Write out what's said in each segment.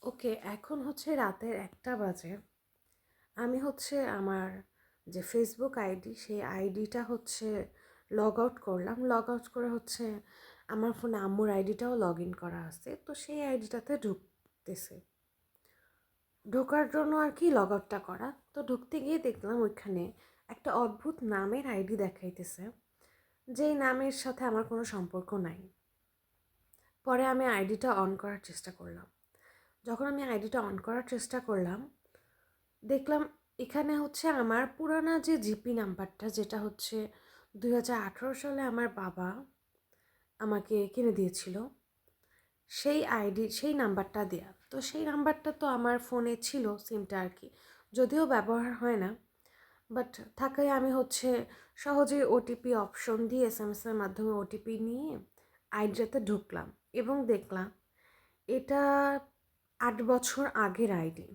ওকে, এখন হচ্ছে রাতের 1টা বাজে। আমি হচ্ছে আমার যে ফেসবুক আইডি, সেই আইডিটা হচ্ছে লগ আউট করলাম। লগ আউট করে হচ্ছে আমার ফোনে আম্মুর আইডিটাও লগ ইন করা আছে, তো সেই আইডিটাতে ঢুকতেছে। ঢোকার জন্য আর কি লগ আউটটা করা, তো ঢুকতে গিয়ে দেখলাম ওইখানে একটা অদ্ভুত নামের আইডি দেখাইতেছে, যেই নামের সাথে আমার কোনো সম্পর্ক নাই। পরে আমি আইডিটা অন করার চেষ্টা করলাম। যখন আমি আইডিটা অন করার চেষ্টা করলাম, দেখলাম এখানে হচ্ছে আমার পুরানা যে জিপি নাম্বারটা, যেটা হচ্ছে 2018 সালে আমার বাবা আমাকে কিনে দিয়েছিল, সেই নাম্বারটা দেয়া। তো সেই নাম্বারটা তো আমার ফোনে ছিল, সিমটা আর কি, যদিও ব্যবহার হয় না, বাট থাকায় আমি হচ্ছে সহজেই ওটিপি অপশন দিয়ে এসএমএসের মাধ্যমে ওটিপি নিয়ে আইডিটাতে ঢুকলাম এবং দেখলাম এটা 8 বছর আগের আইডি।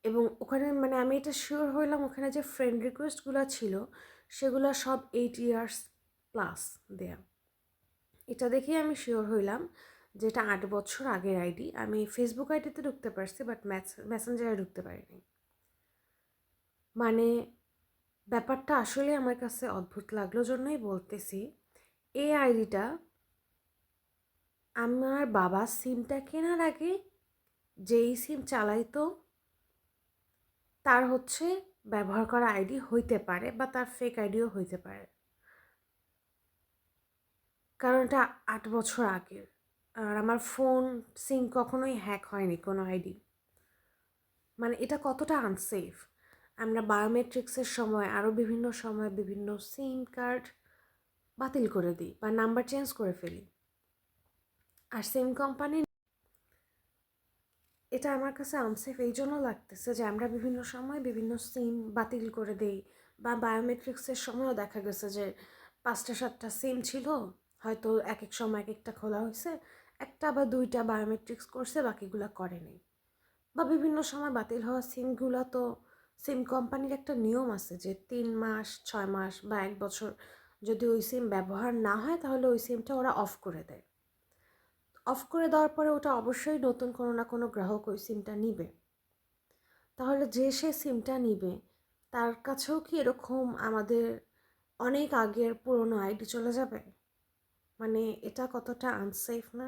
এবং ওখানে মানে আমি এটা শিওর হইলাম, ওখানে যে ফ্রেন্ড রিকোয়েস্টগুলো ছিল সেগুলো সব 8 ইয়ার্স প্লাস দেয়া। এটা দেখেই আমি শিওর হইলাম যে এটা 8 বছর আগের আইডি। আমি ফেসবুক আইডিতে ঢুকতে পারছি, বাট মেসেঞ্জারে ঢুকতে পারিনি। মানে ব্যাপারটা আসলে আমার কাছে অদ্ভুত লাগলো, জন্যই বলতেছি এই আইডিটা আমার বাবা সিমটা কেনার আগে যেই সিম চালাইতো তার হচ্ছে ব্যবহার করা আইডি হইতে পারে, বা তার ফেক আইডিও হইতে পারে, কারণ এটা 8 বছর আগের। আর আমার ফোন সিম কখনোই হ্যাক হয়নি কোনো আইডি। মানে এটা কতটা আনসেফ। আমরা বায়োমেট্রিক্সের সময় আরও বিভিন্ন সময় বিভিন্ন সিম কার্ড বাতিল করে দিই বা নাম্বার চেঞ্জ করে ফেলি, আর সিম কোম্পানি এটা আমার কাছে আনসেফ এই জন্য লাগতেছে যে আমরা বিভিন্ন সময় বিভিন্ন সিম বাতিল করে দেই, বা বায়োমেট্রিক্সের সময়ও দেখা গেছে যে 5টা 7টা সিম ছিল, হয়তো এক এক সময় এক একটা খোলা হয়েছে, একটা বা দুইটা বায়োমেট্রিক্স করছে, বাকিগুলো করেনি। বা বিভিন্ন সময় বাতিল হওয়া সিমগুলো তো সিম কোম্পানির একটা নিয়ম আছে যে 3 মাস 6 মাস বা 1 বছর যদি ওই সিম ব্যবহার না হয় তাহলে ওই সিমটা ওরা অফ করে দেয়। অফ করে দেওয়ার পরে ওটা অবশ্যই নতুন কোনো না কোনো গ্রাহক ওই সিমটা নিবে। তাহলে যে সে সিমটা নিবে তার কাছেও কি এরকম আমাদের অনেক আগের পুরনো আইডি চলে যাবে? মানে এটা কতটা আনসেফ না?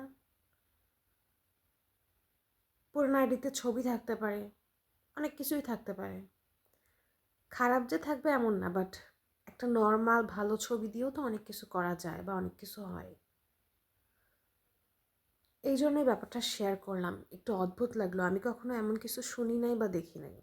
পুরনো আইডিতে ছবি থাকতে পারে, অনেক কিছুই থাকতে পারে, খারাপ যে থাকবে এমন না, বাট একটা নর্মাল ভালো ছবি দিয়েও তো অনেক কিছু করা যায় বা অনেক কিছু হয়। এই জন্যই ব্যাপারটা শেয়ার করলাম, একটু অদ্ভুত লাগলো, আমি কখনো এমন কিছু শুনি নাই বা দেখি নাই।